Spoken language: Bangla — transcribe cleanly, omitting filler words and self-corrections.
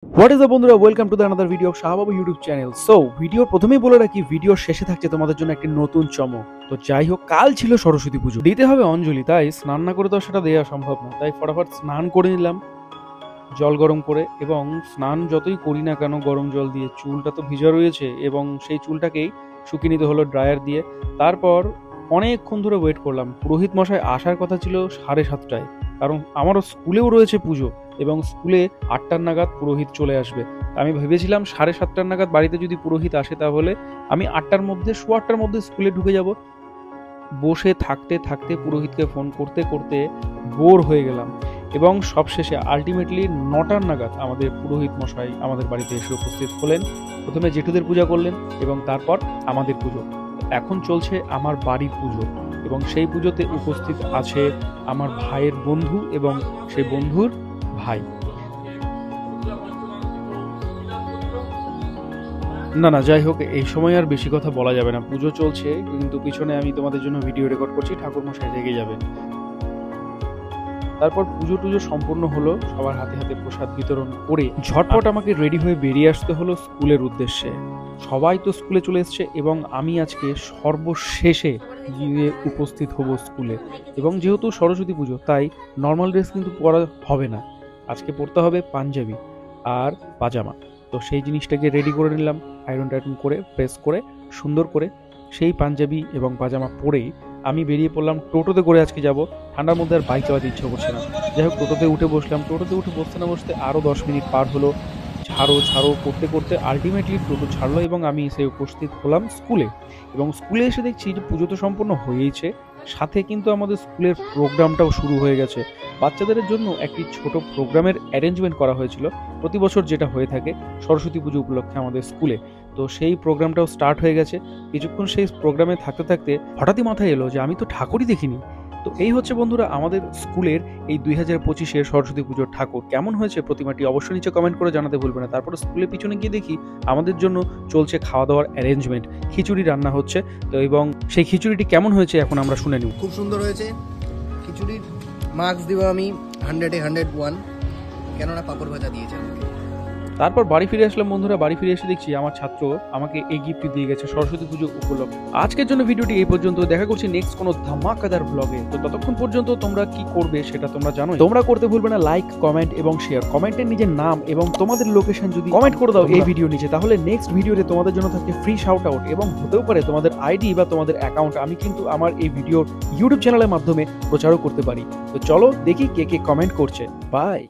হোয়াট ইজ আপ বন্ধুরা, welcome to the another video of Shahbabu YouTube channel. So ভিডিওর প্রথমেই বলে রাখি, ভিডিওর শেষে থাকছে তোমাদের জন্য একটি নতুন চমক। তো যাই হোক, কাল ছিল সরস্বতী পুজো, দিতে হবে অঞ্জলি, তাই স্নান না করে তো সেটা দেওয়া সম্ভব না। তাই ফটাফট স্নান করে নিলাম জল গরম করে, এবং স্নান যতই করি না কেন গরম জল দিয়ে, চুলটা তো ভিজা রয়েছে এবং সেই চুলটাকেই শুকিয়ে নিতে হলো ড্রায়ার দিয়ে। তারপর অনেকক্ষণ ধরে ওয়েট করলাম। পুরোহিত মশাই আসার কথা ছিল 7:30টায়, কারণ আমারও স্কুলেও রয়েছে পুজো এবং স্কুলে 8টার নাগাদ পুরোহিত চলে আসবে। আমি ভেবেছিলাম 7:30টার নাগাদ বাড়িতে যদি পুরোহিত আসে তাহলে আমি 8টার মধ্যে, 8:15টার মধ্যে স্কুলে ঢুকে যাব। বসে থাকতে থাকতে পুরোহিতকে ফোন করতে করতে বোর হয়ে গেলাম, এবং সবশেষে আলটিমেটলি 9টার নাগাদ আমাদের পুরোহিত মশাই আমাদের বাড়িতে এসে উপস্থিত হলেন। প্রথমে জেঠুদের পূজা করলেন এবং তারপর আমাদের পুজো। এখন চলছে আমার বাড়ির পুজো, এবং সেই পুজোতে উপস্থিত আছে আমার ভাইয়ের বন্ধু এবং সেই বন্ধুর ভাই। না, যাই হোক, এই সময় আর বেশি কথা বলা যাবে না। পুজো চলছে, কিন্তু পিছনে আমি তোমাদের জন্য ভিডিও রেকর্ড করছি, ঠাকুর মশাই রেগে যাবে। তারপর পুজো টুজো সম্পূর্ণ হলো, সবার হাতে হাতে প্রসাদ বিতরণ করে ঝটপট আমাকে রেডি হয়ে বেরিয়ে আসতে হলো স্কুলের উদ্দেশ্যে। সবাই তো স্কুলে চলে এসছে এবং আমি আজকে সর্বশেষে গিয়ে উপস্থিত হব স্কুলে। এবং যেহেতু সরস্বতী পুজো, তাই নর্মাল ড্রেস কিন্তু পরা হবে না, আজকে পরতে হবে পাঞ্জাবি আর পাজামা। তো সেই জিনিসটাকে রেডি করে নিলাম, আয়রন টাইরন করে প্রেস করে সুন্দর করে সেই পাঞ্জাবি এবং পাজামা পরেই আমি বেরিয়ে পড়লাম। টোটোতে করে আজকে যাব, ঠান্ডার মধ্যে আর বাইক চালাতে ইচ্ছে করছে না। যাই হোক, টোটোতে উঠে বসলাম। টোটোতে উঠে বসতে না বসতে আরও 10 মিনিট পার হলো। ছাড়ো করতে করতে আলটিমেটলি টোটো ছাড়লো এবং আমি এসে উপস্থিত হলাম স্কুলে। এবং স্কুলে এসে দেখছি যে পুজো তো সম্পূর্ণ হয়েইছে, সাথে কিন্তু আমাদের স্কুলের প্রোগ্রামটাও শুরু হয়ে গেছে। বাচ্চাদের জন্য একটি ছোট প্রোগ্রামের অ্যারেঞ্জমেন্ট করা হয়েছিল, প্রতি বছর যেটা হয়ে থাকে সরস্বতী পুজো উপলক্ষে আমাদের স্কুলে। তো সেই প্রোগ্রামটাও স্টার্ট হয়ে গেছে। কিছুক্ষণ সেই প্রোগ্রামে থাকতে থাকতে হঠাৎই মাথায় এলো যে আমি তো ঠাকুরই দেখিনি। তো এই হচ্ছে বন্ধুরা আমাদের স্কুলের এই 2025-এর সরস্বতী পুজোর ঠাকুর। কেমন হয়েছে প্রতিমাটি অবশ্যই নিচে কমেন্ট করে জানাতে ভুলবে না। তারপরে স্কুলের পিছনে গিয়ে দেখি আমাদের জন্য চলছে খাওয়া দাওয়ার অ্যারেঞ্জমেন্ট, খিচুড়ি রান্না হচ্ছে। তো এবং সেই খিচুড়িটি কেমন হয়েছে এখন আমরা শুনে নিব। খুব সুন্দর হয়েছে খিচুড়ির। মার্কস দিব আমি 100-এ 101, কেননা পাপড় ভাজা দিয়েছে আমাকে। তারপর বাড়ি ফিরে আসলাম বন্ধুরা। বাড়ি ফিরে এসে দেখছি আমার ছাত্র আমাকে এই গিফট দিয়ে গেছে সরস্বতী পুজো উপলক্ষে। আজকের জন্য ভিডিওটি এই পর্যন্ত। দেখা করছি নেক্সট কোনো ধামাকাদার ব্লগে। তো ততক্ষণ পর্যন্ত তোমরা কি করবে সেটা তোমরা জানো। তোমরা করতে ভুলবে না লাইক, কমেন্ট এবং শেয়ার। কমেন্টের নিজের নাম এবং তোমাদের লোকেশন যদি কমেন্ট করে দাও এই ভিডিও নিচে, তাহলে নেক্সট ভিডিওতে তোমাদের জন্য থাকছে ফ্রি শাউট আউট, এবং হতেও পারে তোমাদের আইডি বা তোমাদের অ্যাকাউন্ট আমি কিন্তু আমার এই ভিডিওর ইউটিউব চ্যানেলের মাধ্যমে প্রচারও করতে পারি। তো চলো দেখি কে কে কমেন্ট করছে। বাই।